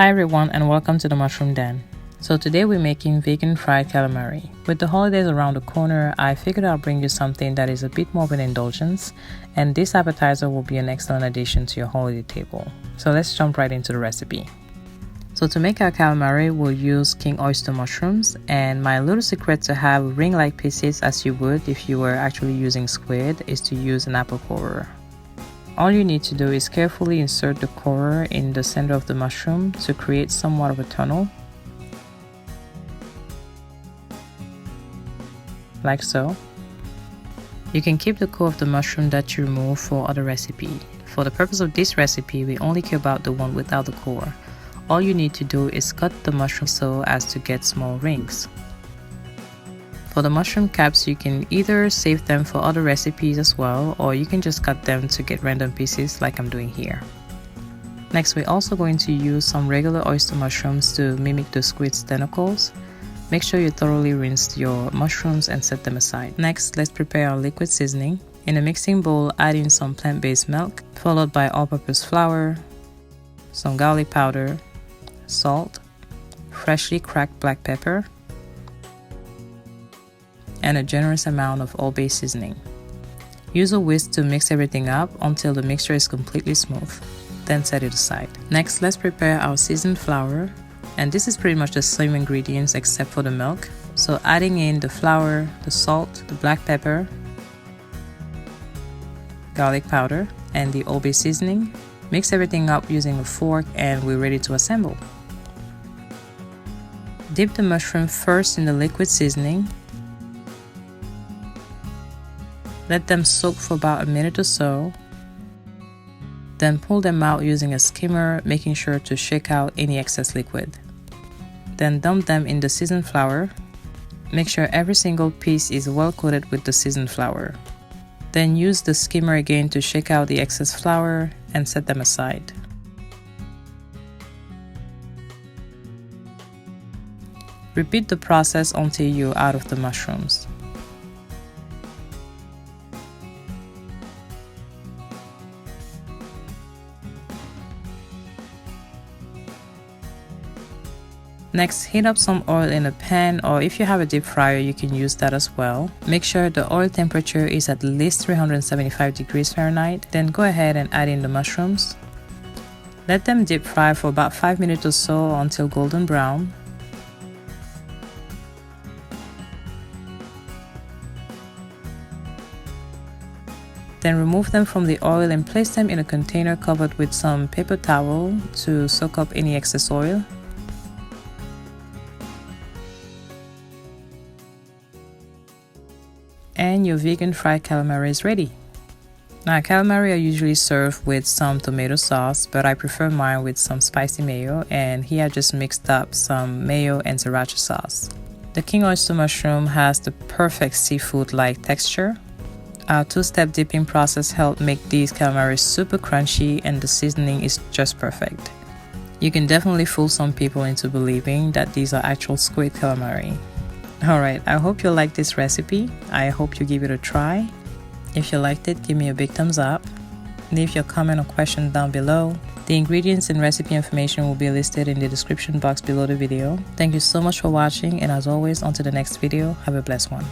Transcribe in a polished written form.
Hi everyone and welcome to the Mushroom Den. So today we're making vegan fried calamari. With the holidays around the corner, I figured I'll bring you something that is a bit more of an indulgence, and this appetizer will be an excellent addition to your holiday table. So let's jump right into the recipe. So to make our calamari, we'll use king oyster mushrooms, and my little secret to have ring-like pieces as you would if you were actually using squid is to use an apple corer. All you need to do is carefully insert the corer in the center of the mushroom to create somewhat of a tunnel, like so. You can keep the core of the mushroom that you remove for other recipe. For the purpose of this recipe, we only care about the one without the core. All you need to do is cut the mushroom so as to get small rings. For the mushroom caps, you can either save them for other recipes as well, or you can just cut them to get random pieces like I'm doing here. Next, we're also going to use some regular oyster mushrooms to mimic the squid's tentacles. Make sure you thoroughly rinse your mushrooms and set them aside. Next, let's prepare our liquid seasoning. In a mixing bowl, add in some plant-based milk, followed by all-purpose flour, some garlic powder, salt, freshly cracked black pepper, and a generous amount of all-base seasoning. Use a whisk to mix everything up until the mixture is completely smooth, then set it aside. Next, let's prepare our seasoned flour, and this is pretty much the same ingredients except for the milk. So adding in the flour, the salt, the black pepper, garlic powder, and the all-base seasoning. Mix everything up using a fork and we're ready to assemble. Dip the mushroom first in the liquid seasoning. Let them soak for about a minute or so. Then pull them out using a skimmer, making sure to shake out any excess liquid. Then dump them in the seasoned flour. Make sure every single piece is well coated with the seasoned flour. Then use the skimmer again to shake out the excess flour and set them aside. Repeat the process until you're out of the mushrooms. Next, heat up some oil in a pan, or if you have a deep fryer, you can use that as well. Make sure the oil temperature is at least 375 degrees Fahrenheit. Then go ahead and add in the mushrooms. Let them deep fry for about 5 minutes or so until golden brown. Then remove them from the oil and place them in a container covered with some paper towel to soak up any excess oil. And your vegan fried calamari is ready. Now, calamari are usually served with some tomato sauce, but I prefer mine with some spicy mayo, and here I just mixed up some mayo and sriracha sauce. The king oyster mushroom has the perfect seafood-like texture. Our two-step dipping process helped make these calamari super crunchy, and the seasoning is just perfect. You can definitely fool some people into believing that these are actual squid calamari. Alright, I hope you liked this recipe. I hope you give it a try. If you liked it, give me a big thumbs up. Leave your comment or question down below. The ingredients and recipe information will be listed in the description box below the video. Thank you so much for watching, and as always, until the next video, have a blessed one.